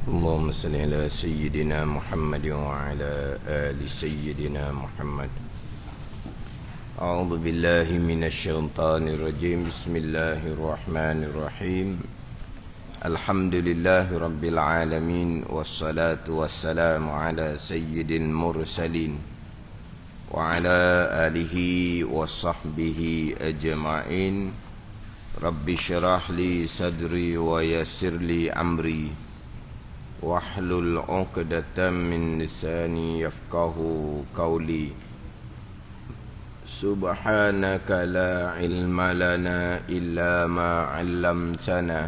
اللهم صل على سيدنا محمد وعلى آل سيدنا محمد. أعوذ بالله من الشيطان الرجيم. بسم الله الرحمن الرحيم. الحمد لله رب العالمين، والصلاة والسلام على سيد المرسلين وعلى آله وصحبه أجمعين. رب اشرح لي صدري ويسر لي أمري واحلل عقدة من لساني يفقهوا قولي. سبحانك لا علم لنا إلا ما علمتنا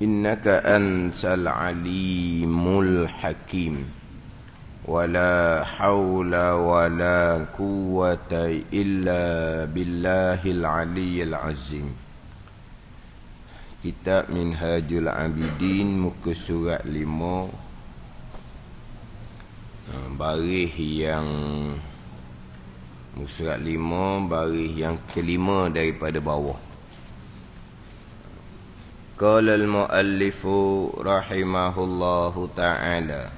إنك أنت العليم الحكيم. ولا حول ولا قوة إلا بالله العلي العظيم. Kitab Minhajul Abidin, muka surat 5, baris yang muka surat 5, baris yang kelima daripada bawah. Qala al-muallifu rahimahullahu ta'ala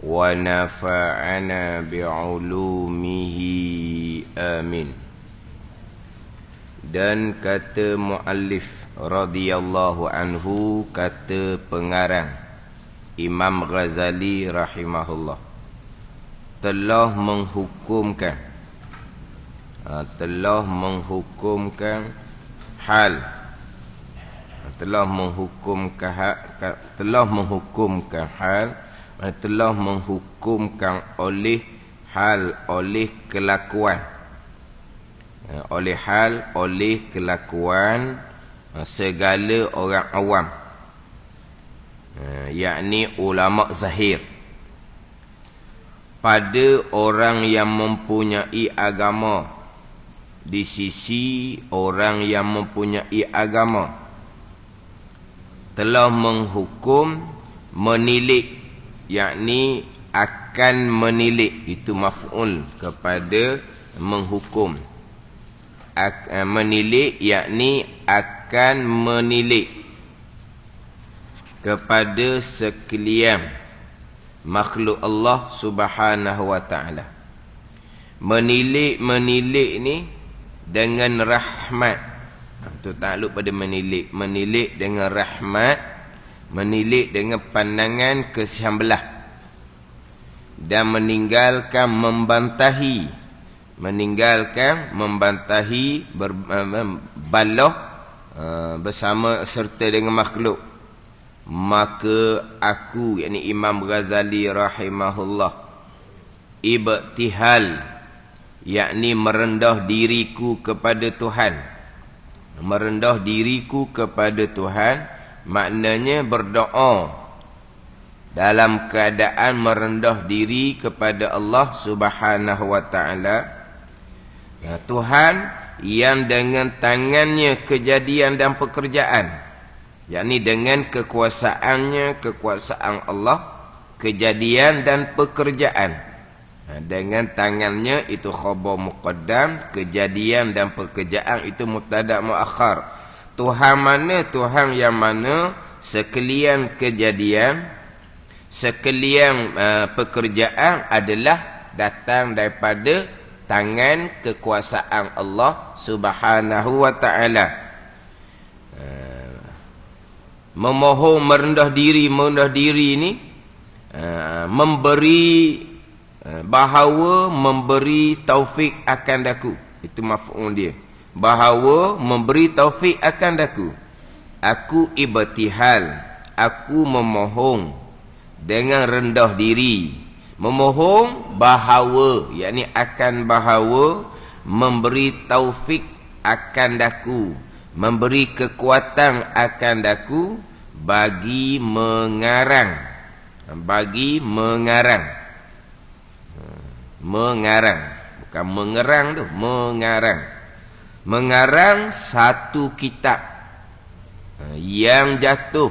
wa nafa'ana bi'ulumihi amin. Dan kata muallif radhiyallahu anhu, kata pengarang Imam Ghazali rahimahullah, telah menghukumkan hal telah menghukumkan oleh hal, oleh kelakuan, oleh kelakuan segala orang awam, yakni ulama zahir, pada orang yang mempunyai agama, di sisi orang yang mempunyai agama, telah menghukum, menilik, yakni akan menilik, itu maf'ul kepada menghukum. Menilik yakni akan menilik kepada sekalian makhluk Allah Subhanahu wa ta'ala. Menilik ni dengan rahmat, itu takluk pada menilik dengan rahmat, menilik dengan pandangan kesian belah, dan meninggalkan membantahi baloh bersama serta dengan makhluk. Maka aku, yakni Imam Ghazali rahimahullah, ibtihal, yakni merendah diriku kepada Tuhan. Merendah diriku kepada Tuhan maknanya berdoa dalam keadaan merendah diri kepada Allah Subhanahu wa ta'ala. Tuhan yang dengan tangannya kejadian dan pekerjaan, yakni dengan kekuasaan Allah, kejadian dan pekerjaan. Dengan tangannya itu khabar muqaddam, kejadian dan pekerjaan itu mubtada muakhar. Tuhan mana? Tuhan yang mana sekalian kejadian, sekalian pekerjaan adalah datang daripada tangan kekuasaan Allah Subhanahu wa ta'ala. Memohon, merendah diri ni memberi, bahawa memberi taufik akan daku, itu maf'ul dia. Bahawa memberi taufik akan daku. Aku ibtihal, aku memohon dengan rendah diri. Memohon bahawa, yakni akan bahawa memberi taufik akan daku, memberi kekuatan akan daku bagi mengarang, bukan mengerang tu, mengarang satu kitab yang jatuh,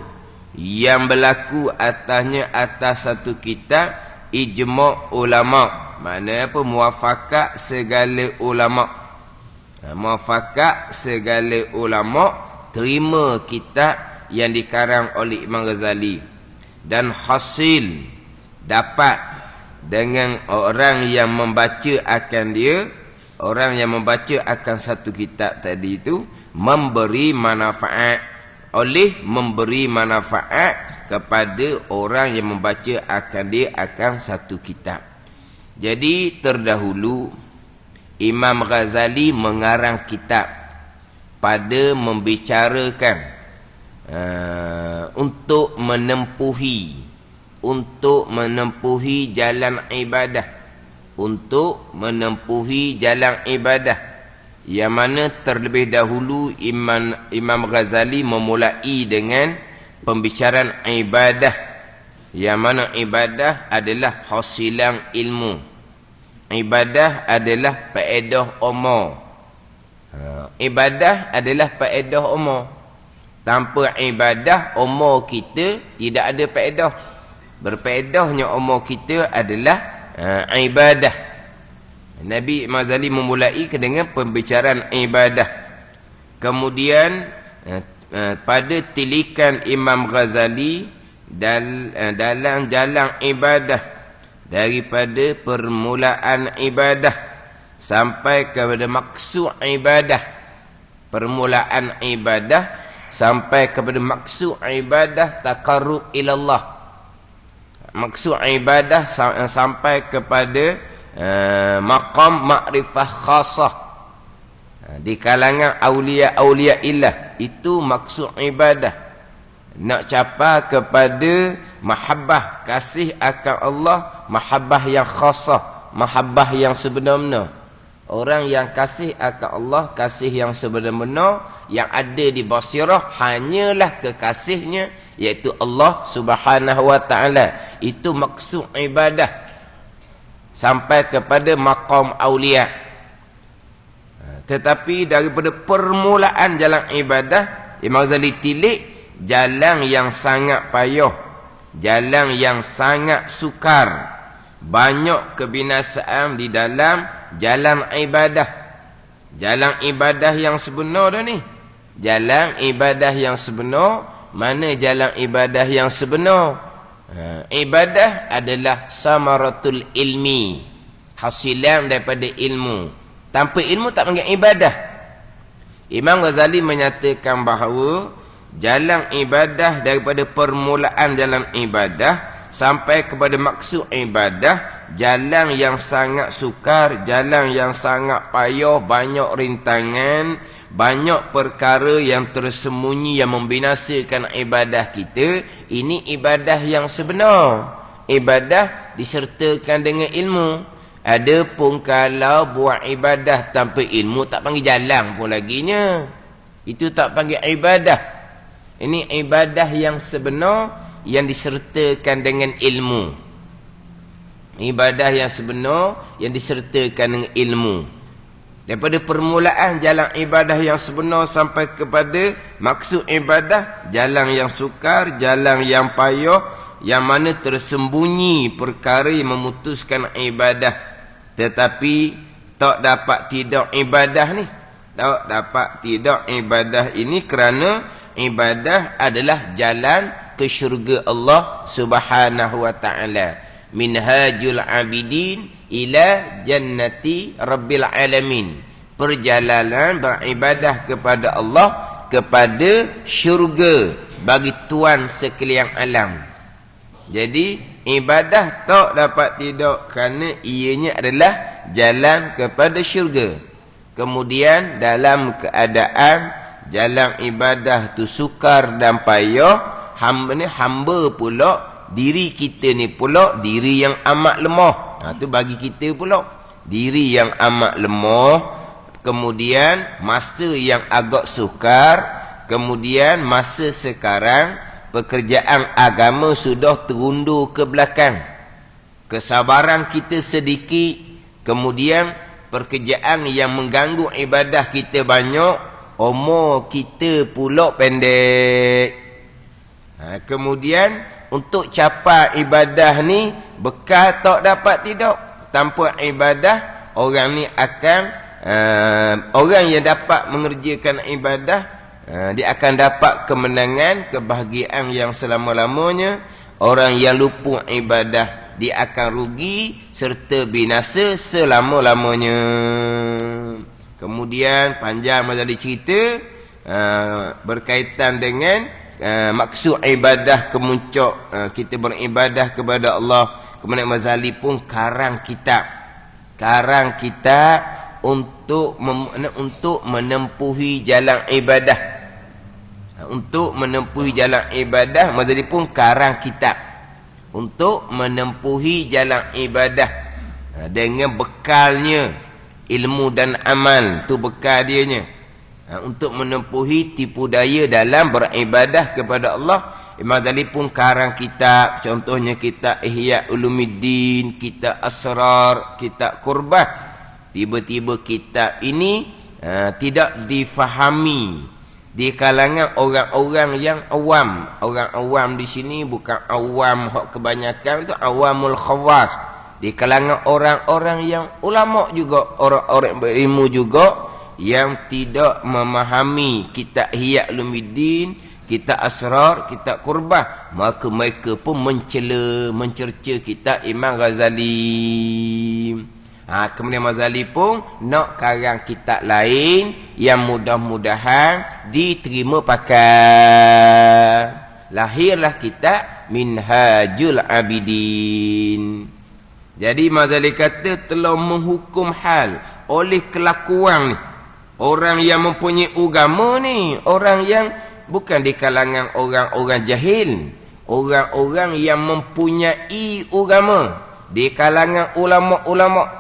yang berlaku atas satu kitab ijma' ulama'. Maknanya apa? Muafakat segala ulama'. Muafakat segala ulama' terima kitab yang dikarang oleh Imam Ghazali. dan hasil dapat dengan orang yang membaca akan dia, orang yang membaca akan satu kitab tadi itu memberi manfaat, oleh memberi manfaat kepada orang yang membaca akan dia akan satu kitab. Jadi terdahulu Imam Ghazali mengarang kitab pada membicarakan untuk menempuhi jalan ibadah, untuk menempuhi jalan ibadah, yang mana terlebih dahulu Imam Ghazali memulai dengan pembicaraan ibadah, yang mana ibadah adalah hasilan ilmu, ibadah adalah faedah umum. Ibadah adalah faedah umum. Tanpa ibadah, umur kita tidak ada faedah. Berfaedahnya umur kita adalah ibadah. Nabi Ghazali memulai dengan pembicaraan ibadah. Kemudian pada tilikan Imam Ghazali dalam jalan ibadah, daripada permulaan ibadah sampai kepada maksud ibadah, permulaan ibadah sampai kepada maksud ibadah taqarrub ilallah, maksud ibadah sampai kepada maqam ma'rifah khasah di kalangan awliya illah. Itu maksud ibadah, nak capai kepada mahabbah, kasih akan Allah, mahabbah yang khasah, mahabbah yang sebenar-benar. Orang yang kasih akan Allah, kasih yang sebenar-benar, yang ada di basirah hanyalah kekasihnya, iaitu Allah Subhanahu wa ta'ala. Itu maksud ibadah sampai kepada maqam awliya. Tetapi daripada permulaan jalan ibadah, Imam Ghazali tilik jalan yang sangat payah, jalan yang sangat sukar, banyak kebinasaan di dalam jalan ibadah. Jalan ibadah yang sebenar dah ni, jalan ibadah yang sebenar. Mana jalan ibadah yang sebenar? Ibadah adalah samaratul ilmi, hasilan daripada ilmu. Tanpa ilmu tak panggil ibadah. Imam Ghazali menyatakan bahawa jalan ibadah daripada permulaan jalan ibadah sampai kepada maksud ibadah, jalan yang sangat sukar, jalan yang sangat payah, banyak rintangan, banyak perkara yang tersembunyi yang membinasakan ibadah kita. Ini ibadah yang sebenar. Ibadah disertakan dengan ilmu. Adapun kalau buat ibadah tanpa ilmu, tak panggil jalan pun laginya. Itu tak panggil ibadah. Ini ibadah yang sebenar yang disertakan dengan ilmu. Ibadah yang sebenar yang disertakan dengan ilmu. Daripada permulaan jalan ibadah yang sebenar sampai kepada maksud ibadah, jalan yang sukar, jalan yang payah, yang mana tersembunyi perkara yang memutuskan ibadah. Tetapi tak dapat tidak ibadah ni, tak dapat tidak ibadah ini, kerana ibadah adalah jalan ke syurga Allah Subhanahu wa ta'ala. Minhajul abidin ila jannati rabbil alamin. Perjalanan beribadah kepada Allah, kepada syurga bagi Tuan sekalian alam. Jadi ibadah tak dapat tidak, kerana ianya adalah jalan kepada syurga. Kemudian dalam keadaan jalan ibadah tu sukar dan payah, hamba pula, diri kita ni pula diri yang amat lemah. Tu bagi kita pula diri yang amat lemah. Kemudian masa yang agak sukar. Kemudian masa sekarang pekerjaan agama sudah terundur ke belakang. Kesabaran kita sedikit. Kemudian pekerjaan yang mengganggu ibadah kita banyak. Umur kita pula pendek. Kemudian untuk capai ibadah ni bekal tak dapat tidak. Tanpa ibadah, orang ni akan orang yang dapat mengerjakan ibadah, dia akan dapat kemenangan, kebahagiaan yang selama-lamanya. Orang yang luput ibadah, dia akan rugi serta binasa selama-lamanya. Kemudian panjang Mazali cerita berkaitan dengan maksud ibadah kemuncak, kita beribadah kepada Allah. Kemudian Mazali pun karang kitab untuk menempuhi jalan ibadah. Untuk menempuhi jalan ibadah, Mazali pun karang kitab untuk menempuhi jalan ibadah dengan bekalnya ilmu dan amal, tu bekal dianya untuk menempuhi tipu daya dalam beribadah kepada Allah. Imam Ghazali pun karang kitab, contohnya kitab Ihya Ulumuddin, kitab Asrar, kitab Qurbah. Tiba-tiba kitab ini tidak difahami di kalangan orang-orang yang awam. Orang awam di sini bukan awam hak kebanyakan, tu awamul khawas. Di kalangan orang-orang yang ulama juga, orang-orang berilmu juga, yang tidak memahami kitab Ihya Ulumuddin, kitab Asrar, kitab Qurbah, maka mereka pun mencerca kitab Imam Ghazali. Kemudian Ghazali pun nak karang kitab lain yang mudah-mudahan diterima pakai. Lahirlah kitab Minhajul Abidin. Jadi Ghazali kata telah menghukum hal oleh kelakuan ni. Orang yang mempunyai agama ni, orang yang bukan di kalangan orang-orang jahil, orang-orang yang mempunyai agama, di kalangan ulama-ulama.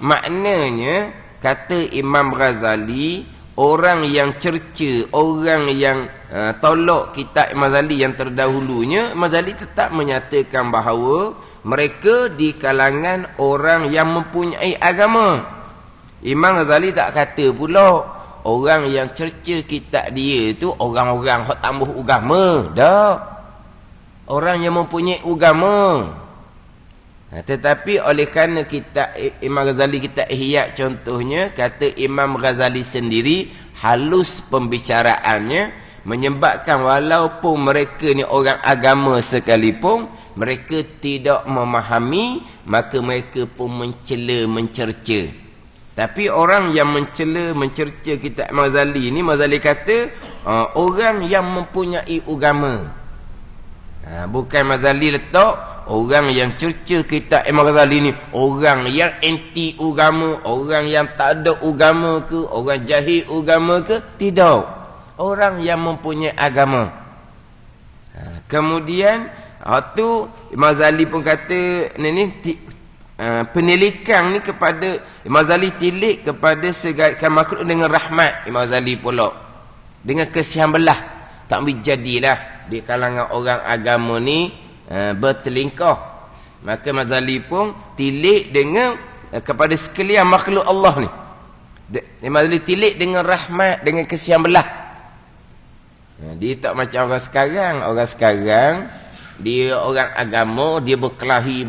Maknanya kata Imam Ghazali, orang yang cerca, orang yang tolak kitab Imam Ghazali yang terdahulunya, Imam Ghazali tetap menyatakan bahawa mereka di kalangan orang yang mempunyai agama. Imam Ghazali tak kata pula orang yang cerca kitab dia tu orang-orang hak tambah agama. Dah, orang yang mempunyai agama. Tetapi oleh kerana kitab Imam Ghazali, kitab Ihya contohnya, kata Imam Ghazali sendiri halus pembicaraannya, menyebabkan walaupun mereka ni orang agama sekalipun, mereka tidak memahami, maka mereka pun mencela, mencerca. Tapi orang yang mencela, mencerca kitab Imam Ghazali ni, Imam Ghazali kata orang yang mempunyai agama. Bukan Imam Ghazali letak orang yang cerca kitab Imam Ghazali ni orang yang anti agama, orang yang tak ada agama ke, orang jahil agama ke, tidak. Orang yang mempunyai agama. Kemudian tu Imam Ghazali pun kata penilikan ni kepada Imam Ghazali tilik kepada segala makhluk dengan rahmat. Imam Ghazali pula dengan kesian belah, tak jadilah di kalangan orang agama ni bertelingkah. Maka Imam Ghazali pun tilik dengan kepada sekalian makhluk Allah ni. Imam Ghazali tilik dengan rahmat, dengan kesian belah. Dia tak macam orang sekarang. Orang sekarang dia orang agama, dia berkelahi.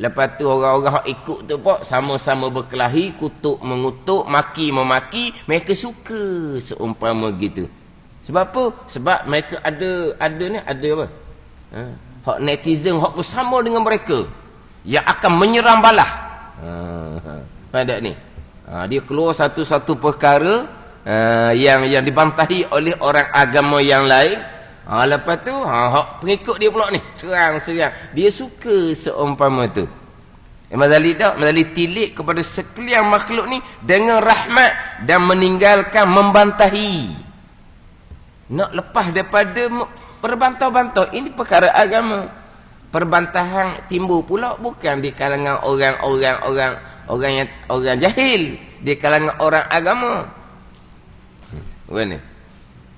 Lepas tu orang-orang ikut tu pun sama-sama berkelahi, kutuk mengutuk, maki memaki. Mereka suka seumpama gitu. Sebab apa? Sebab mereka ada apa? Hak netizen hak bersama dengan mereka yang akan menyerang balah. Pada ni. Dia keluar satu-satu perkara yang dibantahi oleh orang agama yang lain. Lepas tu hak pengikut dia pula ni serang. Dia suka seumpama tu. Imam Ghazali tilik kepada sekalian makhluk ni dengan rahmat dan meninggalkan membantahi. Nak lepas daripada berbantah-bantah, ini perkara agama. Perbantahan timbul pula bukan di kalangan orang jahil, di kalangan orang agama. Mana?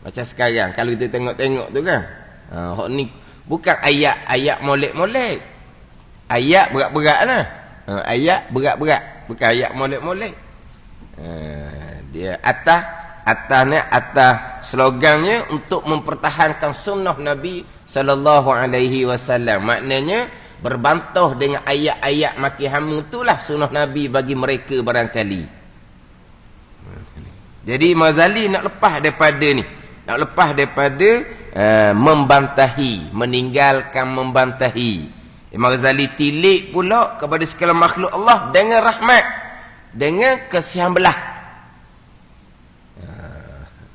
Macam sekarang kalau kita tengok-tengok tu kan, hak ni bukan ayat molek-molek. Ayat berat-berat lah. Ayat berat-berat, bukan ayat molek-molek. Dia atas slogannya untuk mempertahankan sunnah Nabi sallallahu alaihi wasallam. Maknanya berbantah dengan ayat-ayat maki hamu itulah sunnah Nabi bagi mereka barangkali. Jadi Imam Ghazali nak lepas daripada ni, nak lepas daripada membantahi, meninggalkan membantahi. Imam Ghazali tilik pula kepada segala makhluk Allah dengan rahmat, dengan kasihan belah.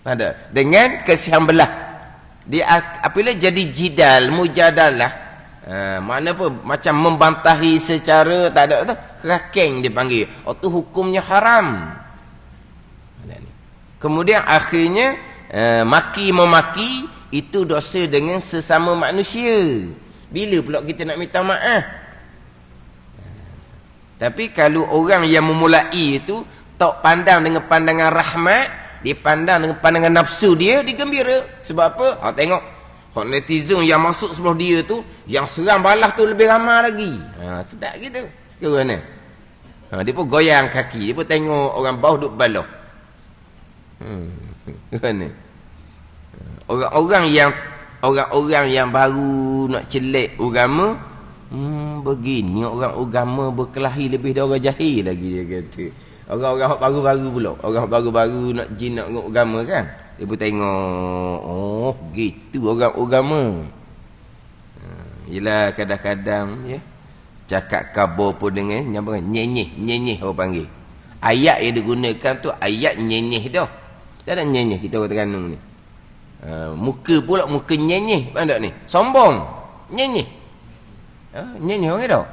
Ada dengan kasihan belah. Dia apabila jadi jidal, mujadalah, mana apa macam membantahi secara tak ada tu, kerakeng dipanggil. Oh tu hukumnya haram. Kemudian akhirnya maki memaki itu dosa dengan sesama manusia. Bila pula kita nak minta maaf? Tapi kalau orang yang memulai itu tak pandang dengan pandangan rahmat, dia pandang dengan pandangan nafsu dia, dia gembira. Sebab apa? Tengok netizen yang masuk sebelah dia tu, yang serang balas tu lebih ramai lagi. Sedap gitu. Ke mana? Dia pun goyang kaki, dia pun tengok orang bawah duk balah. Mana? Orang-orang yang baru nak celek agama, begini orang agama berkelahi lebih dari orang jahil lagi, dia kata. Orang-orang baru-baru pula, orang baru-baru nak jinak dengan agama kan, dia pun tengok, oh gitu orang agama. Yelah kadang-kadang ya, cakap kabur pun dengan nyenyeh orang panggil. Ayat yang digunakan tu ayat nyenyeh dah. Tak ada nyenyeh kita orang Terengganu ni. Muka pula muka nyenyeh, pandai ni. Sombong. Nyenyeh. Nyenyeh orang dah.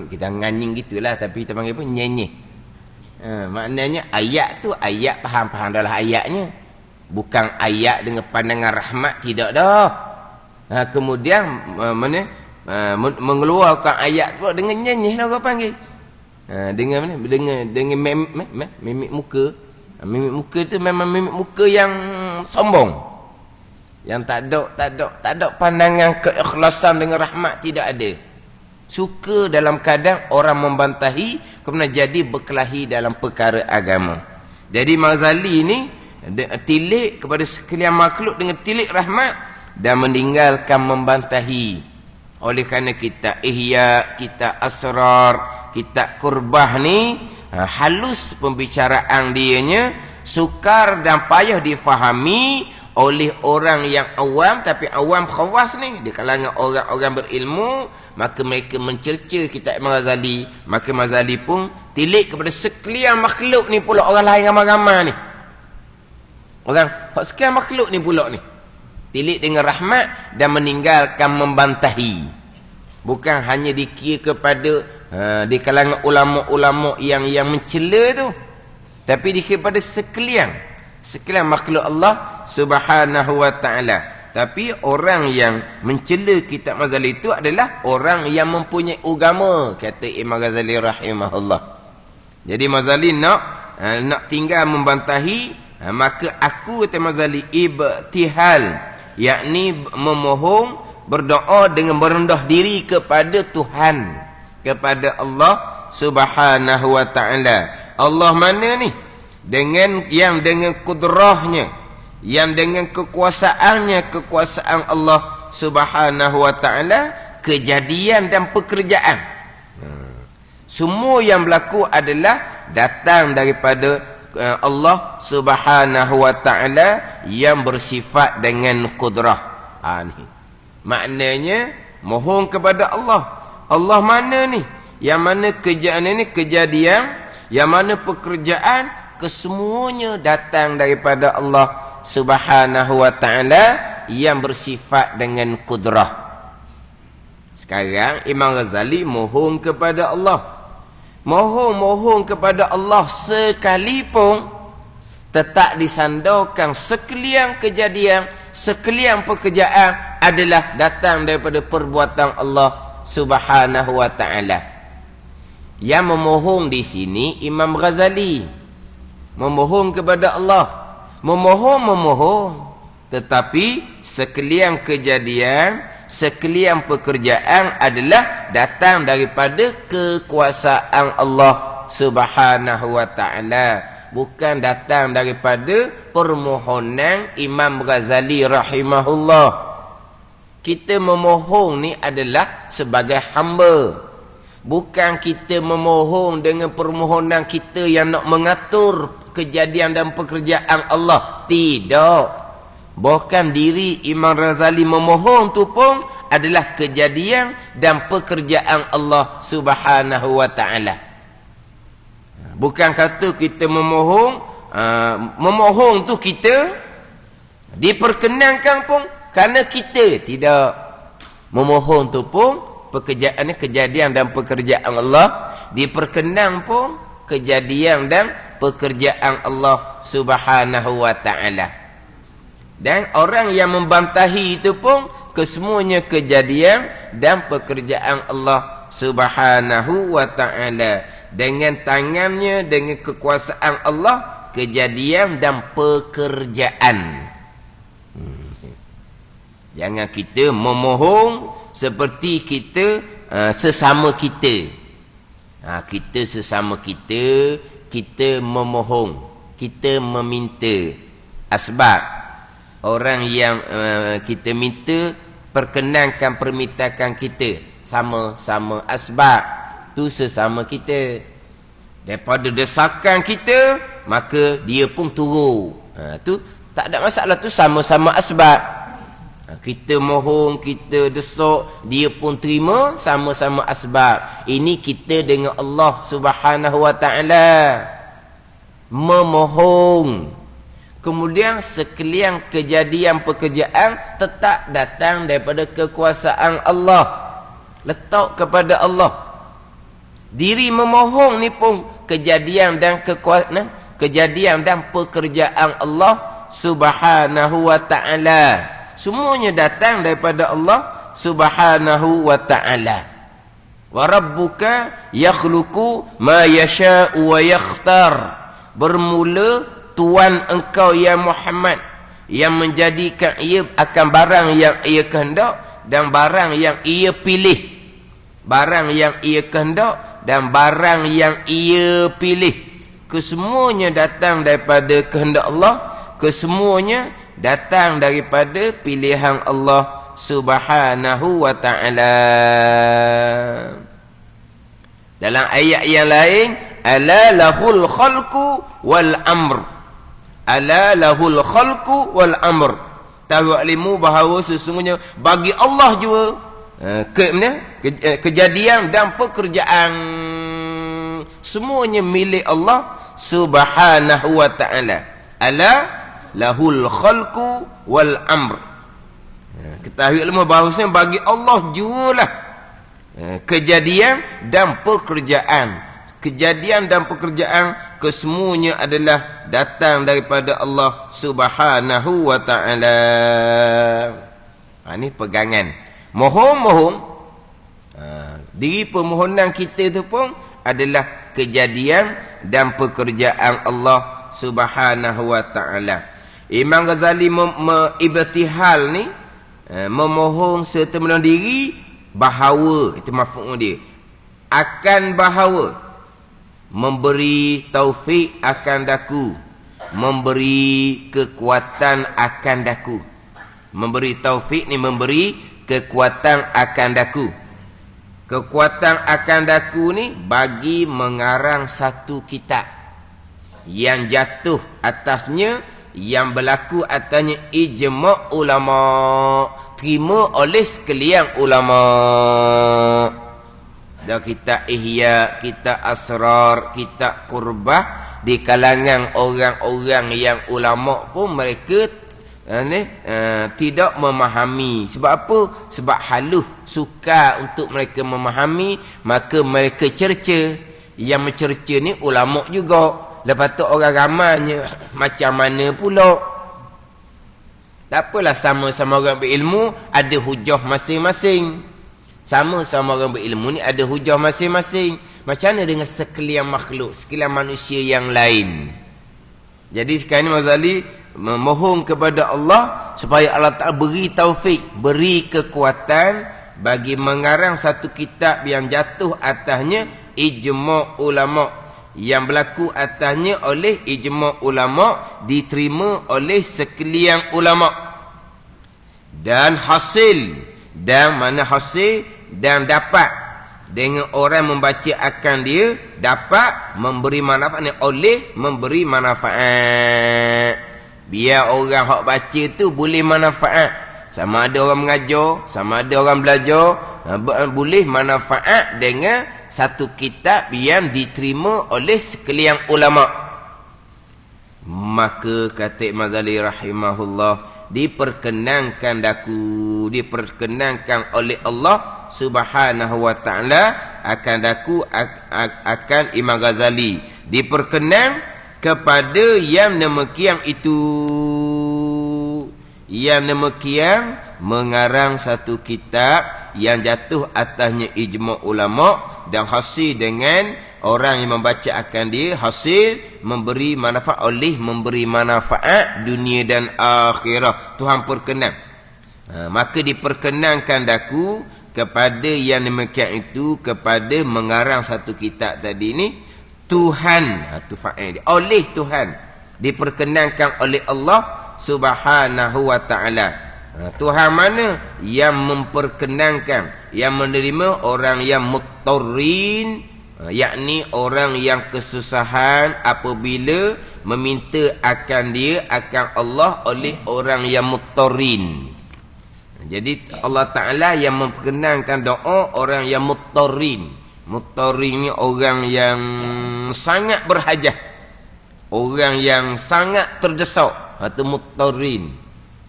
Kita nganying gitulah tapi kita panggil pun nyenyeh. Maknanya ayat tu ayat faham dalam ayatnya. Bukan ayat dengan pandangan rahmat, tidak dah. Kemudian mengeluarkan ayat tu dengan nyenyeh lah orang panggil. Dengan mana? Dengan mimik muka. Mimik muka tu memang mimik muka yang sombong. Yang tak ada pandangan keikhlasan dengan rahmat, tidak ada. Suka dalam keadaan orang membantahi, kemudian jadi berkelahi dalam perkara agama. Jadi Ghazali ni tilik kepada sekalian makhluk dengan tilik rahmat dan meninggalkan membantahi. Oleh kerana kita ihya, kita asrar, kita kurbah ni halus pembicaraan dianya, sukar dan payah difahami oleh orang yang awam. Tapi awam khawas ni, di kalangan orang-orang berilmu, maka mereka mencerca kitab Imam Ghazali. Maka Ghazali pun tilik kepada sekalian makhluk ni pula, orang lain ramai-ramai ni, orang sekalian makhluk ni pula ni, tilik dengan rahmat dan meninggalkan membantahi. Bukan hanya dikira kepada di kalangan ulama-ulama yang mencela tu, tapi dikira pada sekalian makhluk Allah Subhanahu wa taala. Tapi orang yang mencela kitab Ghazali itu adalah orang yang mempunyai agama, kata Imam Ghazali rahimahullah. Jadi Ghazali nak tinggal membantahi, maka aku kata Ghazali ibtihal, yakni memohon, berdoa dengan merendah diri kepada Tuhan, kepada Allah Subhanahu wa taala. Allah mana ni? Dengan kudrahnya, yang dengan kekuasaannya, kekuasaan Allah Subhanahu wa taala, kejadian dan pekerjaan. Semua yang berlaku adalah datang daripada Allah Subhanahu wa taala yang bersifat dengan kudrah. Ni maknanya mohon kepada Allah. Allah mana ni? Yang mana kejadian ini kejadian, yang mana pekerjaan, kesemuanya datang daripada Allah Subhanahu wa taala yang bersifat dengan kudrah. Sekarang Imam Ghazali mohon kepada Allah. Mohon kepada Allah sekalipun tetap disandarkan sekalian kejadian, sekalian pekerjaan adalah datang daripada perbuatan Allah Subhanahu wa taala. Yang memohon di sini Imam Ghazali, memohon kepada Allah, memohon, tetapi sekalian kejadian, sekalian pekerjaan adalah datang daripada kekuasaan Allah Subhanahu wa taala, bukan datang daripada permohonan Imam Ghazali rahimahullah. Kita memohon ni adalah sebagai hamba, bukan kita memohon dengan permohonan kita yang nak mengatur kejadian dan pekerjaan Allah. Tidak. bahkan diri Imam Ghazali memohon tu pun adalah kejadian dan pekerjaan Allah Subhanahu wa taala. Bukan kata kita memohon, memohon tu kita diperkenankan pun kerana kita tidak. Memohon tu pun pekerjaan kejadian dan pekerjaan Allah, diperkenan pun kejadian dan pekerjaan Allah Subhanahu wa taala. Dan orang yang membantahi itu pun kesemuanya kejadian dan pekerjaan Allah Subhanahu wa taala. Dengan tangannya, dengan kekuasaan Allah, kejadian dan pekerjaan. Jangan kita memohon seperti kita sesama kita. Kita sesama kita, kita memohon, kita meminta asbab. Orang yang kita minta perkenankan permintaan kita, sama-sama asbab tu sesama kita. Daripada desakan kita, maka dia pun turun. Tu tak ada masalah, tu sama-sama asbab. Kita mohon, kita desak, dia pun terima, sama-sama asbab. Ini kita dengan Allah Subhanahu wa taala memohon. Kemudian sekalian kejadian pekerjaan tetap datang daripada kekuasaan Allah. Letak kepada Allah. Diri memohon ni pun kejadian dan kejadian dan pekerjaan Allah Subhanahu wa taala. Semuanya datang daripada Allah Subhanahu wa taala. Wa rabbuka yakhluqu ma yasha'u wa yakhtar. Bermula Tuhan engkau ya Muhammad yang menjadikan ia akan barang yang ia kehendak dan barang yang ia pilih. Barang yang ia kehendak dan barang yang ia pilih. Kesemuanya datang daripada kehendak Allah, kesemuanya datang daripada pilihan Allah Subhanahu wa taala. Dalam ayat yang lain, ala lahul khalqu wal amr. Ala lahul khalqu wal amr. Tahu ilmu bahawa sesungguhnya bagi Allah juga kejadian dan pekerjaan semuanya milik Allah Subhanahu wa taala. Ala lahul khalqu wal amr. Ketahui ilmu bahawasanya bagi Allah jugalah kejadian dan pekerjaan. Kejadian dan pekerjaan kesemuanya adalah datang daripada Allah Subhanahu wa taala. Ini pegangan. Mohon. Diri permohonan kita itu pun adalah kejadian dan pekerjaan Allah Subhanahu wa taala. Imam Ghazali ibtihal ni memohon serta menolong diri bahawa, itu maf'ul dia, akan bahawa memberi taufik akan daku, memberi kekuatan akan daku. Memberi taufik ni memberi kekuatan akan daku. Kekuatan akan daku ni bagi mengarang satu kitab yang jatuh atasnya, yang berlaku atasnya ijma' ulama, terima oleh sekalian ulama. Dan kitab Ihya, kitab Asrar, kitab Qurbah, di kalangan orang-orang yang ulama pun mereka tidak memahami. Sebab apa? Sebab halus, sukar untuk mereka memahami, maka mereka cerca. Yang mencerca ni ulama juga. Lepas tu orang ramainya macam mana pula? Tak apalah, sama-sama orang berilmu ada hujah masing-masing. Sama-sama orang berilmu ni ada hujah masing-masing. Macam mana dengan sekalian makhluk, sekalian manusia yang lain? Jadi sekarang ni Ghazali memohon kepada Allah supaya Allah Ta'ala beri taufik, beri kekuatan bagi mengarang satu kitab yang jatuh atasnya ijma' ulama', yang berlaku atasnya oleh ijma' ulama', diterima oleh sekalian ulama'. Dan hasil, dan mana hasil, dan dapat dengan orang membaca akan dia, dapat memberi manfaat, oleh memberi manfaat. Biar orang hak baca tu boleh manfaat. Sama ada orang mengajar, sama ada orang belajar, boleh manfaat dengan satu kitab yang diterima oleh sekalian ulama. Maka kata Imam Ghazali rahimahullah, diperkenankan oleh Allah Subhanahu wa taala akan Imam Ghazali diperkenan kepada yang demikian itu, yang demikian mengarang satu kitab yang jatuh atasnya ijma' ulama dan hasil dengan orang yang membaca akan dia hasil memberi manfaat dunia dan akhirah. Tuhan perkenan. Maka diperkenankan daku kepada yang demikian itu, kepada mengarang satu kitab tadi ni, Tuhan, tu fa'il dia, oleh Tuhan, diperkenankan oleh Allah Subhanahu wa ta'ala. Tuhan mana yang memperkenankan, yang menerima orang yang muttarrin, yakni orang yang kesusahan apabila meminta akan dia, akan Allah oleh orang yang muttarrin. Jadi Allah Ta'ala yang memperkenankan doa orang yang muttarrin. Muttarrin ni orang yang sangat berhajat, orang yang sangat terdesak, itu muttarrin.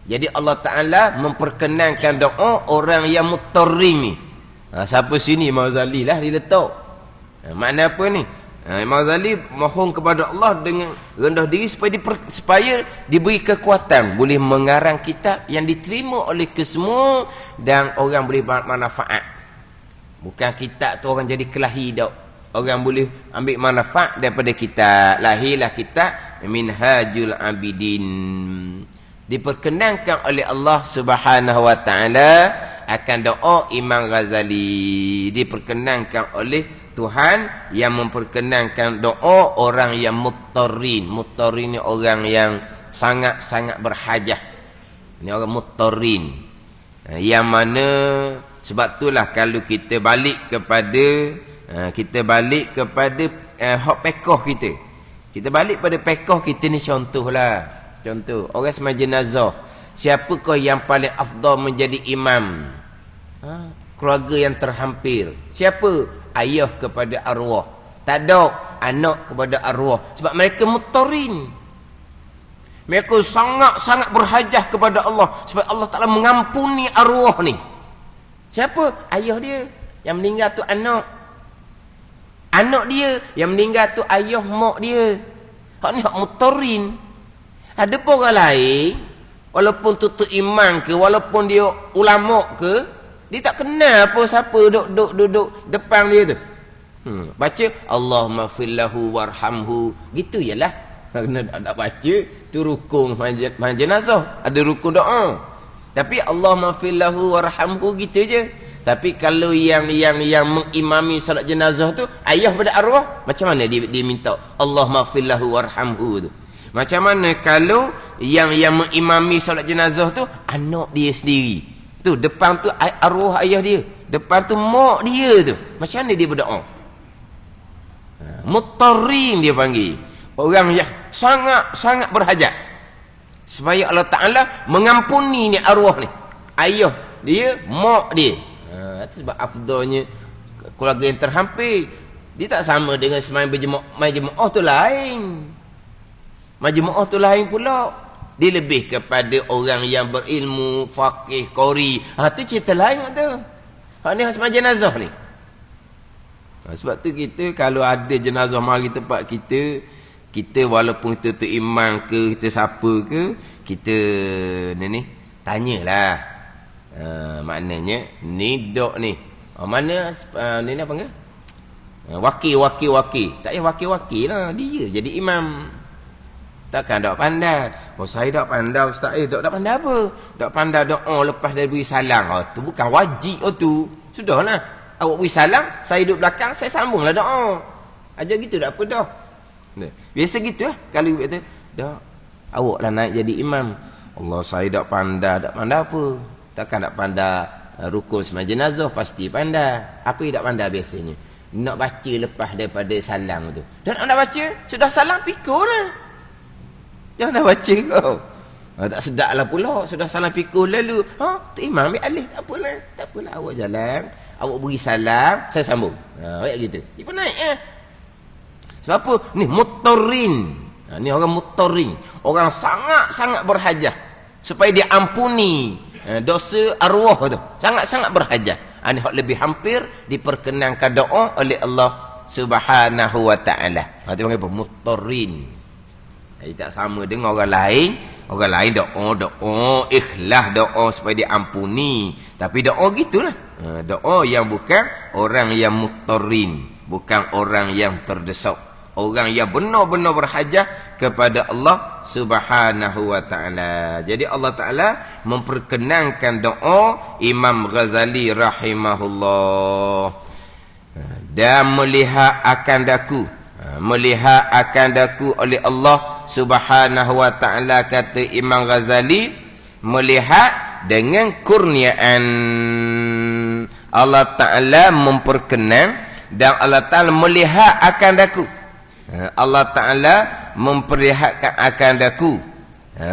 Jadi Allah Ta'ala memperkenankan doa orang yang muttarrin ni. Siapa sini? Imam Ghazali lah diletak. Makna apa ni? Imam Ghazali mohon kepada Allah dengan rendah diri supaya diberi kekuatan boleh mengarang kitab yang diterima oleh kesemua dan orang boleh manfaat. Bukan kitab tu orang jadi kelahi dak. Orang boleh ambil manfaat daripada kitab. Lahirlah kitab Minhajul Abidin. Diperkenankan oleh Allah Subhanahu wa taala akan doa Imam Ghazali. Diperkenankan oleh Tuhan yang memperkenankan doa orang yang muttarrin. Muttarrin ni orang yang sangat-sangat berhajat. Ini orang muttarrin. Yang mana sebab itulah kalau kita balik kepada hak pekoh kita. Kita balik pada pekoh kita ni, contohlah. Contoh orang sembahyang jenazah. Siapakah yang paling afdal menjadi imam? Keluarga yang terhampir. Siapa? Ayah kepada arwah. Tak ada anak kepada arwah. Sebab mereka muttarrin. Mereka sangat-sangat berhajat kepada Allah. Sebab Allah Ta'ala mengampuni arwah ni. Siapa? Ayah dia. Yang meninggal tu anak. Anak dia. Yang meninggal tu ayah mak dia. Hak ni hak muttarrin. Ada pun orang lain, walaupun tutup iman ke, walaupun dia ulama ke, dia tak kenal apa siapa duduk depan dia tu. Baca Allahumma fillahu warhamhu, gitu jelah. Kena tak baca tu rukun jenazah, ada rukun doa. Tapi Allahumma fillahu warhamhu gitu je. Tapi kalau yang mengimami solat jenazah tu ayah pada arwah, macam mana dia minta Allahumma fillahu warhamhu tu? Macam mana kalau yang mengimami solat jenazah tu anak dia sendiri? Tu depan tu arwah ayah dia, depan tu mak dia tu. Macam mana dia berdoa? Muttarrin dia panggil. Orang yang sangat-sangat berhajat supaya Allah Ta'ala mengampuni ni arwah ni. Ayah dia, mak dia. Itu sebab afdalnya keluarga yang terhampir. Dia tak sama dengan sembahyang berjemaah tu lain. Majmu'ah tu lain pula. Dia lebih kepada orang yang berilmu, faqih, qori. Tu cerita lain tu. Ni sembahyang jenazah ni. Sebab tu kita kalau ada jenazah mari tempat kita walaupun kita tu imam ke, kita siapa ke, kita ni tanyalah. Maknanya ni dok ni. Mana ni apa panggil? Wakil. Tak payah wakil lah. Dia jadi imam. Takkan tak pandai. Saya tak pandai ustaz. Tak pandai apa? Tak pandai doa lepas dia beri salam. Tu bukan wajib tu. Sudahlah. Awak beri salam, saya duduk belakang, saya sambunglah doa. Ajar gitu tak apa dah. Biasa gitu lah. Kalau kata, dah. Awaklah naik jadi imam. Allah, saya tak pandai apa? Takkan tak pandai rukun sembahyang jenazah, pasti pandai. Apa yang tak pandai biasanya? Nak baca lepas daripada salam tu. Dan nak baca, sudah salam pikul lah. Jangan dah baca kau. Tak sedap lah pula. Sudah salam pikul lalu. Tu imam ambil alih. Tak apalah. Awak jalan. Awak beri salam. Saya sambung. Kayak gitu. Dia pun naik Sebab apa? Ni muttarrin. Ni orang muttarrin. Orang sangat-sangat berhajat. Supaya dia ampuni dosa arwah tu. Sangat-sangat berhajat. Ini lebih hampir diperkenankan doa oleh Allah Subhanahu wa ta'ala. Dia panggil apa? Muttarrin. Tak sama dengan orang lain. Orang lain doa ikhlas doa supaya diampuni. Tapi doa gitulah. Doa yang bukan orang yang muttarrin, bukan orang yang terdesak. Orang yang benar-benar berhajat kepada Allah Subhanahu wa ta'ala. Jadi Allah Ta'ala memperkenankan doa Imam Ghazali rahimahullah. Dan melihat akan daku. Melihat akan daku oleh Allah Subhanahu wa ta'ala, kata Imam Ghazali, melihat dengan kurniaan Allah Ta'ala memperkenan dan Allah Ta'ala melihat akan daku. Allah Ta'ala memperlihatkan akan daku.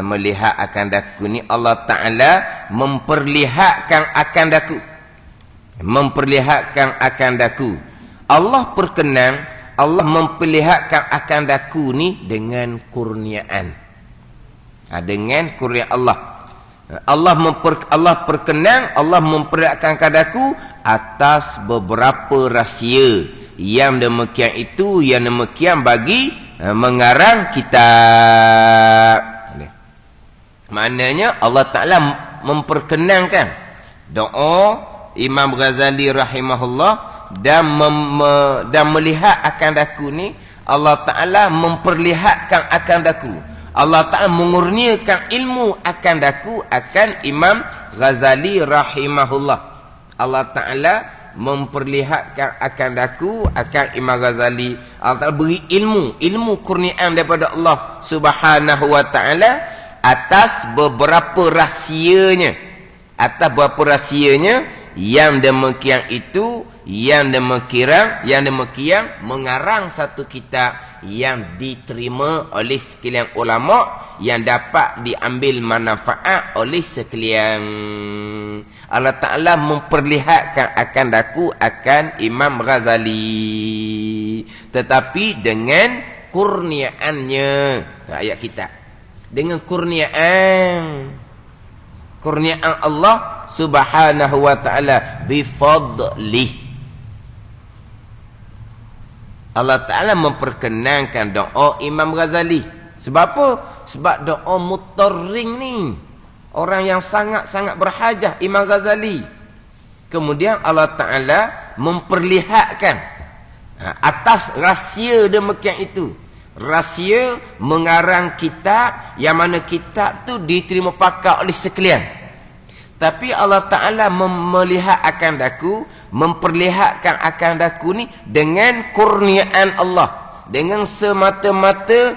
Melihat akan daku ni Allah Ta'ala memperlihatkan akan daku. Memperlihatkan akan daku. Allah perkenan, Allah memperlihatkan akan daku ni dengan kurniaan. Dengan kurnia Allah. Allah perkenan, Allah memperlihatkan akan daku atas beberapa rahsia. Yang demikian itu, yang demikian bagi mengarang kitab. Maknanya Allah Ta'ala memperkenankan doa Imam Ghazali rahimahullah. Dan melihat akan daku ni, Allah Ta'ala memperlihatkan akan daku. Allah Ta'ala mengurniakan ilmu akan daku akan Imam Ghazali rahimahullah. Allah Ta'ala memperlihatkan akan daku akan Imam Ghazali. Allah Ta'ala beri ilmu kurniaan daripada Allah Subhanahu wa ta'ala atas beberapa rahsianya. Atas beberapa rahsianya yang demikian itu, yang demikian mengarang satu kitab yang diterima oleh sekalian ulama, yang dapat diambil manfaat oleh sekalian. Allah Ta'ala memperlihatkan akan daku akan Imam Ghazali, tetapi dengan kurniaannya. Ayat kita dengan kurniaan Allah Subhanahu wa ta'ala bifadlih. Allah Ta'ala memperkenankan doa Imam Ghazali. Sebab apa? Sebab doa muttarrin ni, orang yang sangat-sangat berhajat, Imam Ghazali. Kemudian Allah Ta'ala memperlihatkan atas rahsia demikian itu. Rahsia mengarang kitab, yang mana kitab tu diterima pakar oleh sekalian. Tapi Allah Ta'ala melihat akan daku, memperlihatkan akan daku ni dengan kurniaan Allah. Dengan semata-mata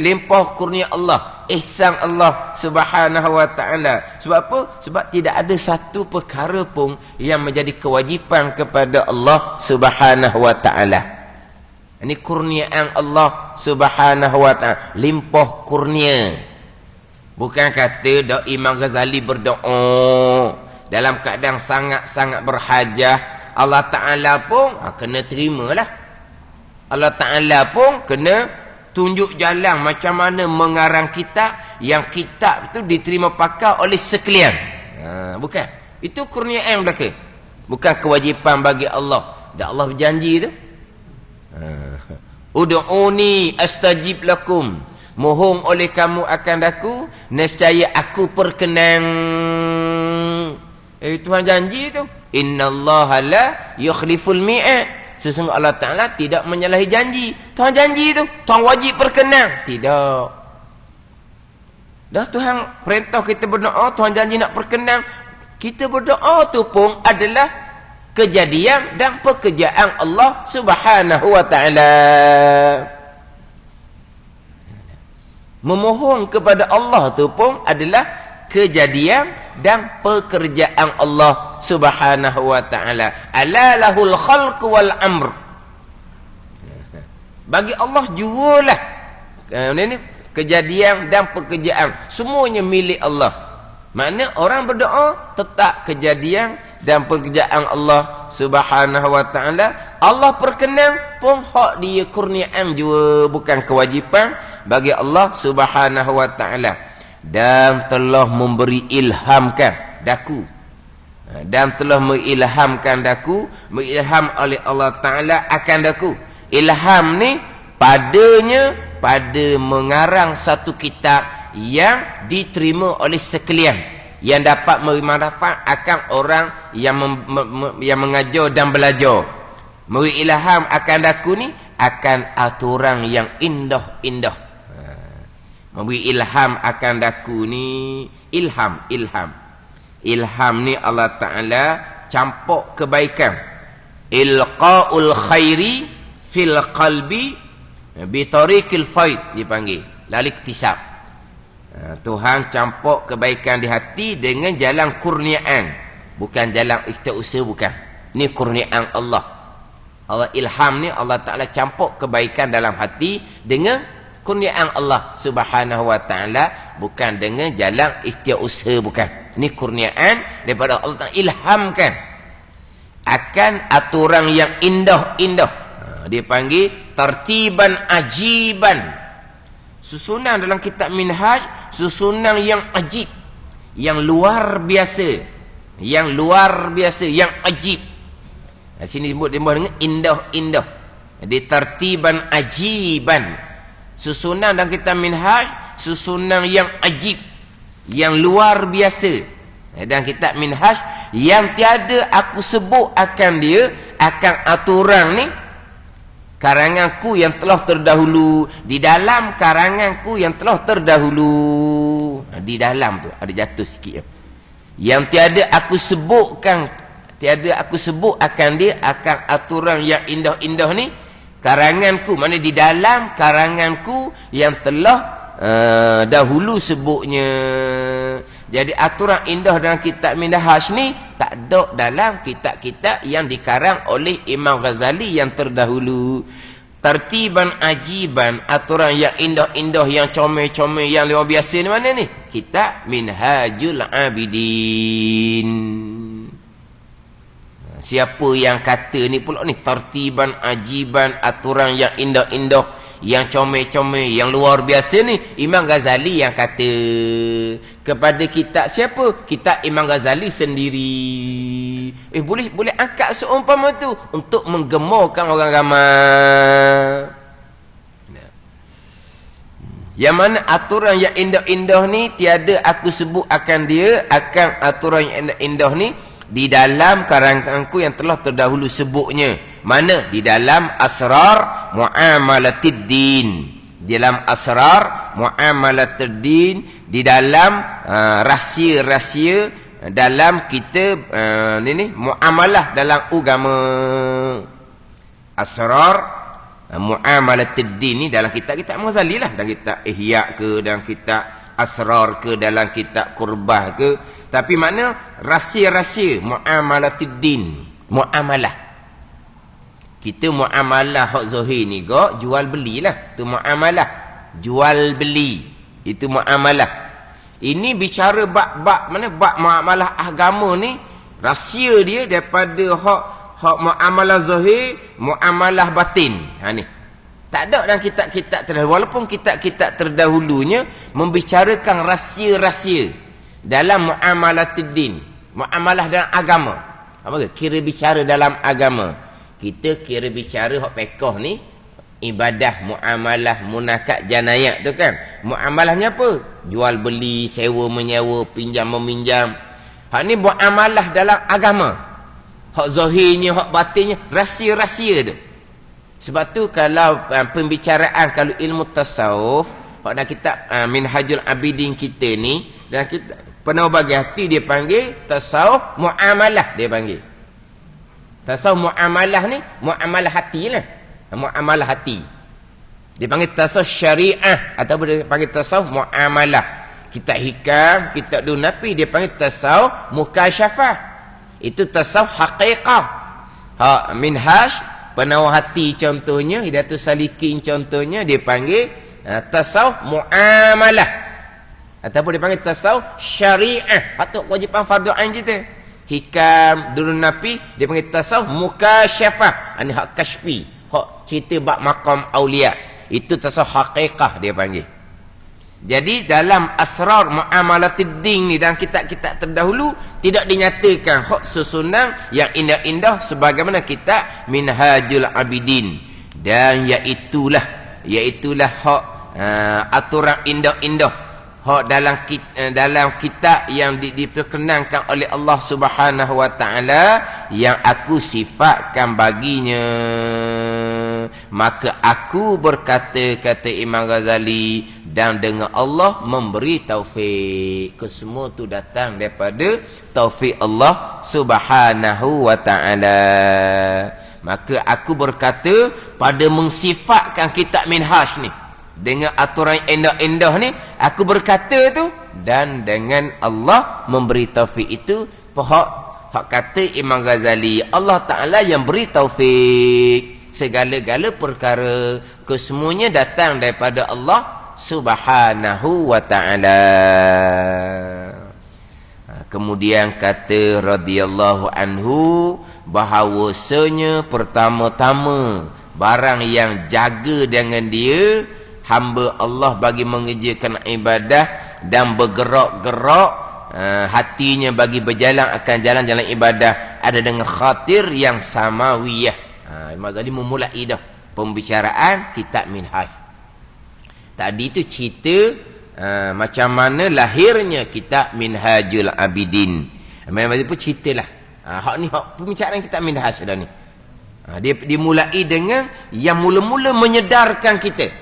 limpah kurnia Allah, ihsan Allah Subhanahu wa ta'ala. Sebab apa? Sebab tidak ada satu perkara pun yang menjadi kewajipan kepada Allah Subhanahu wa ta'ala. Ini kurniaan Allah Subhanahu wa ta'ala, limpah kurnia. Bukan kata Imam Ghazali berdoa dalam keadaan sangat-sangat berhajat, Allah Ta'ala pun kena terimalah. Allah Ta'ala pun kena tunjuk jalan macam mana mengarang kitab, yang kitab tu diterima pakar oleh sekalian. Bukan. Itu kurniaan belaka. Bukan kewajipan bagi Allah. Dan Allah berjanji tu. Ud'uni astajib lakum. Mohon oleh kamu akan daku, nescaya aku perkenan. Tuhan janji tu. Innallaha la yukhliful mi'ad. Sesungguhnya Allah Ta'ala tidak menyalahi janji. Tuhan janji tu, Tuhan wajib perkenan. Tidak. Dah Tuhan perintah kita berdoa, Tuhan janji nak perkenan. Kita berdoa tu pun adalah kejadian dan pekerjaan Allah Subhanahu wa ta'ala. Memohon kepada Allah tu pun adalah kejadian dan pekerjaan Allah Subhanahu wa ta'ala. Ala lahul khalq wal amr. Bagi Allah jualah. Ini kejadian dan pekerjaan semuanya milik Allah. Makna orang berdoa tetap kejadian dan pekerjaan Allah Subhanahu wa taala. Allah perkenan pun hak dia kurniaan jua, bukan kewajipan bagi Allah Subhanahu wa taala. Dan telah memberi ilhamkan daku, dan telah mengilhamkan daku, mengilham oleh Allah taala akan daku. Ilham ni padanya pada mengarang satu kitab yang diterima oleh sekalian, yang dapat memberi manfaat akan orang yang mengajar dan belajar. Memberi ilham akan daku ni akan aturan yang indah-indah. Memberi ilham akan daku ni ilham ni Allah Ta'ala campur kebaikan. Ilqa'ul khairi fil qalbi bitariqil faid dipanggil laliktisab. Tuhan campur kebaikan di hati dengan jalan kurniaan, bukan jalan ikhtiar, bukan. Ni kurniaan Allah. Allah ilham ni Allah Ta'ala campur kebaikan dalam hati dengan kurniaan Allah Subhanahu wa taala, bukan dengan jalan ikhtiar usaha, bukan. Ni kurniaan daripada Allah Ta'ala ilhamkan akan aturan yang indah-indah. Dia panggil tertiban ajiban. Susunan dalam kitab Minhaj, susunan yang ajib, yang luar biasa, yang ajib. Sini disebut dengan indah-indah. Jadi tertiban ajiban. Susunan dalam kitab Minhaj, susunan yang ajib, yang luar biasa. Dan kitab Minhaj yang tiada aku sebut akan dia, akan aturan ni, karanganku yang telah terdahulu. Di dalam karanganku yang telah terdahulu. Di dalam tu ada jatuh sikit. Yang tiada aku sebutkan, tiada aku sebut akan dia, akan aturan yang indah-indah ni, karanganku, mana di dalam karanganku yang telah dahulu sebutnya. Jadi aturan indah dalam kitab Minhaj ni tak ada dalam kitab-kitab yang dikarang oleh Imam Ghazali yang terdahulu. Tertiban ajiban, aturan yang indah-indah, yang comel-comel, yang luar biasa ni mana ni? Kitab Minhajul Abidin. Siapa yang kata ni pula ni tertiban ajiban, aturan yang indah-indah, yang comel-comel, yang luar biasa ni, Imam Ghazali yang kata. Kepada kitab siapa? Kitab Imam Ghazali sendiri. Boleh angkat seumpama tu untuk menggemarkan orang ramai. Yang mana aturan yang indah-indah ni tiada aku sebut akan dia, akan aturan yang indah-indah ni di dalam karanganku yang telah terdahulu sebutnya. Mana? Di dalam Asrar Mu'amalatid Din. Di dalam Asrar Mu'amalatid Din, di dalam rahsia-rahsia dalam kita ni muamalah dalam agama. Asrar Mu'amalatid Din ni dalam kitab-kitab Ghazali lah, dalam kitab Ihya ke, dalam kitab Asrar ke, dalam kitab Qurbah ke. Tapi mana rahsia-rahsia mu'amalatid din, muamalah. Kita muamalah hak zahir ni gak jual belilah, tu muamalah. Jual beli itu muamalah. Ini bicara bab mana bab muamalah agama ni, rahsia dia daripada hak muamalah zahir, muamalah batin. Ni tak ada dalam kitab-kitab terdahulu, walaupun kitab-kitab terdahulunya membicarakan rahsia-rahsia dalam muamalatid din, muamalah dalam agama. Apa ke? Kira bicara dalam agama. Kita kira bicara hak fiqh ni ibadah, muamalah, munakat, janayat tu kan. Muamalahnya apa? Jual beli, sewa menyewa, pinjam meminjam. Hak ni muamalah dalam agama. Hak zahirnya, hak batinnya, rahsia-rahsia tu. Sebab tu kalau pembicaraan, kalau ilmu tasawuf, hak dalam kitab Minhajul Abidin kita ni, dalam kitab Penuh Bagi Hati dia panggil tasawuf muamalah, dia panggil. Tasawuf muamalah ni, muamalah hati lah. Muamalah hati. Dia panggil tasawuf syariah ataupun dia panggil tasawuf muamalah. Kitab Hikam, kitab Dunapi dia panggil tasawuf mukasyafah. Itu tasawuf haqiqah. Minhaj Penuh Hati contohnya, Hidayatus Salikin contohnya dia panggil tasawuf muamalah ataupun dipanggil tasawuf syariah, patut kewajipan fardu ain kita. Hikam Durun Nafi dipanggil tasawuf mukasyafah, ini hak kashfi, hak cerita bab maqam aulia, itu tasawuf haqiqah dia panggil. Jadi dalam asrar muamalatid din ni, dalam kitab-kitab terdahulu tidak dinyatakan hak susunan yang indah-indah sebagaimana kitab Minhajul Abidin, dan iaitulah hak aturan indah-indah hak dalam kitab yang diperkenankan oleh Allah Subhanahu wa taala yang aku sifatkan baginya. Maka aku berkata, kata Imam Ghazali, dan dengan Allah memberi taufik. Kesemua tu datang daripada taufik Allah Subhanahu wa taala. Maka aku berkata pada mensifatkan kitab Minhaj ni dengan aturan indah-indah ni, aku berkata tu, dan dengan Allah memberi taufik itu. Hak kata Imam Ghazali, Allah Ta'ala yang beri taufik. Segala-gala perkara kesemuanya datang daripada Allah Subhanahu wa ta'ala. Kemudian kata radhiyallahu anhu, bahawasanya pertama-tama barang yang jaga dengan dia hamba Allah bagi mengerjakan ibadah dan bergerak-gerak hatinya bagi berjalan akan jalan-jalan ibadah ada dengan khatir yang samawiyah. Imam Ghazali memulai dah pembicaraan kitab Minhaj. Tadi tu cerita macam mana lahirnya kitab Minhajul Abidin. Imam Ghazali pun ceritalah hak ni, hak pembicaraan kitab Minhaj dah ni. Dia dimulai dengan yang mula-mula menyedarkan kita,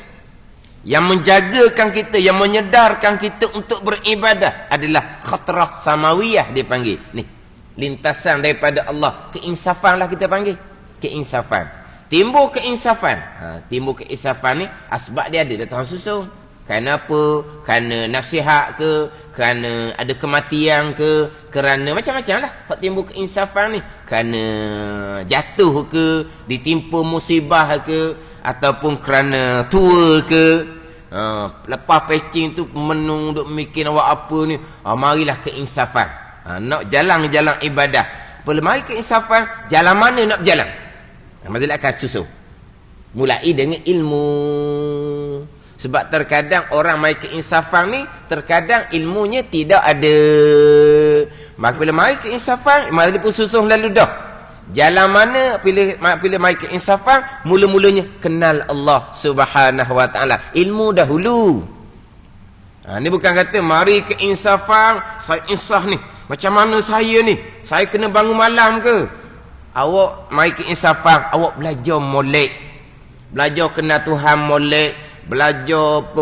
yang menjagakan kita, yang menyedarkan kita untuk beribadah adalah khatrah samawiyah dia panggil. Ni, lintasan daripada Allah. Keinsafan lah kita panggil. Keinsafan. Timbul keinsafan. Timbul keinsafan ni asbab dia ada Tuhan susun. Kerana apa? Kerana nasihat ke? Kerana ada kematian ke? Kerana macam-macam lah hak timbul keinsafan ni. Kerana jatuh ke? Ditimpa musibah ke? Ataupun kerana tua ke? Lepas pacing tu menung duk mikir awak apa ni, marilah keinsafan. Nak jalan-jalan ibadah, bila mari keinsafan, jalan mana nak berjalan? Maksudnya akan susun mulai dengan ilmu. Sebab terkadang orang mari keinsafan ni, terkadang ilmunya tidak ada. Maka bila mari keinsafan, maksudnya pun susun lalu dah jalan mana. Bila mari keinsafan, mula-mulanya kenal Allah Subhanahu wa taala, ilmu dahulu. Ni bukan kata mari keinsafan, saya insaf ni, macam mana saya ni, saya kena bangun malam ke? Awak mari keinsafan, awak belajar molek, belajar kenal Tuhan molek, belajar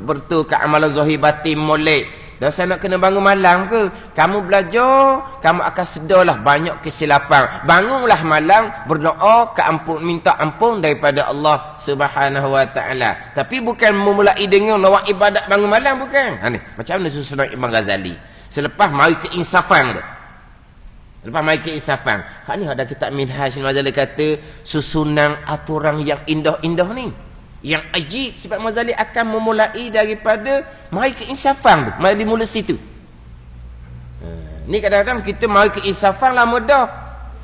bertukar amalan zahir batin molek. Dan saya nak kena bangun malam ke? Kamu belajar, kamu akan sedarlah banyak kesilapan. Bangunlah malam, berdoa ke ampun, minta ampun daripada Allah Subhanahu wa taala. Tapi bukan memulai dengan lawak ibadat bangun malam, bukan. Ni macam mana susunan Imam Ghazali. Selepas mari keinsafan tu. Lepas mari keinsafan. Hak ni ada kitab Minhaj. Imam Ghazali kata susunan aturan yang indah-indah ni, yang ajib. Sebab Imam Ghazali akan memulai daripada mari keinsafan tu, mari dimulai situ. Ni kadang-kadang kita mari keinsafan lama dah,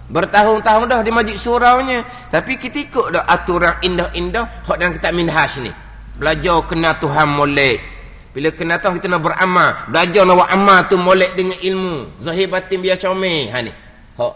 bertahun-tahun dah di majlis suraunya, tapi kita ikut dah aturan indah-indah hak dalam kitab Minhaj ni. Belajar kenal Tuhan molek. Bila kenal Tuhan kita nak beramal, belajar nak buat amal tu molek dengan ilmu zahir batin biar comel. Ni hak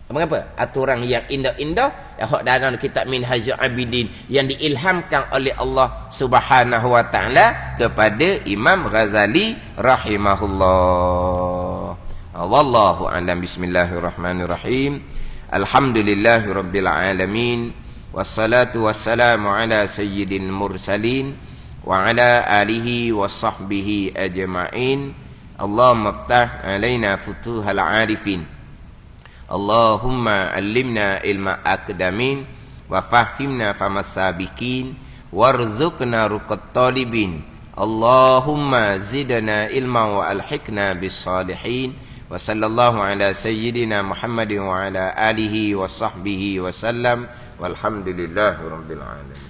apa? Aturan yang indah-indah hak dalam kitab Minhajul Abidin yang diilhamkan oleh Allah Subhanahu wa taala kepada Imam Ghazali rahimahullah. Wallahu a'lam. Bismillahirrahmanirrahim. Alhamdulillahirabbil alamin. Wassalatu wassalamu ala sayyidil mursalin wa ala alihi wa sahbihi ajma'in. Allahumma iftah alaina futuhal arifin. Allahumma allimna ilma akdamin wa fahimna famasabikin warzuqna ruqat talibin. Allahumma zidna ilma wa alhiqna bis salihin. Wa sallallahu ala sayyidina Muhammadin wa ala alihi wa sahbihi wa sallam. Walhamdulillahi rabbil alamin.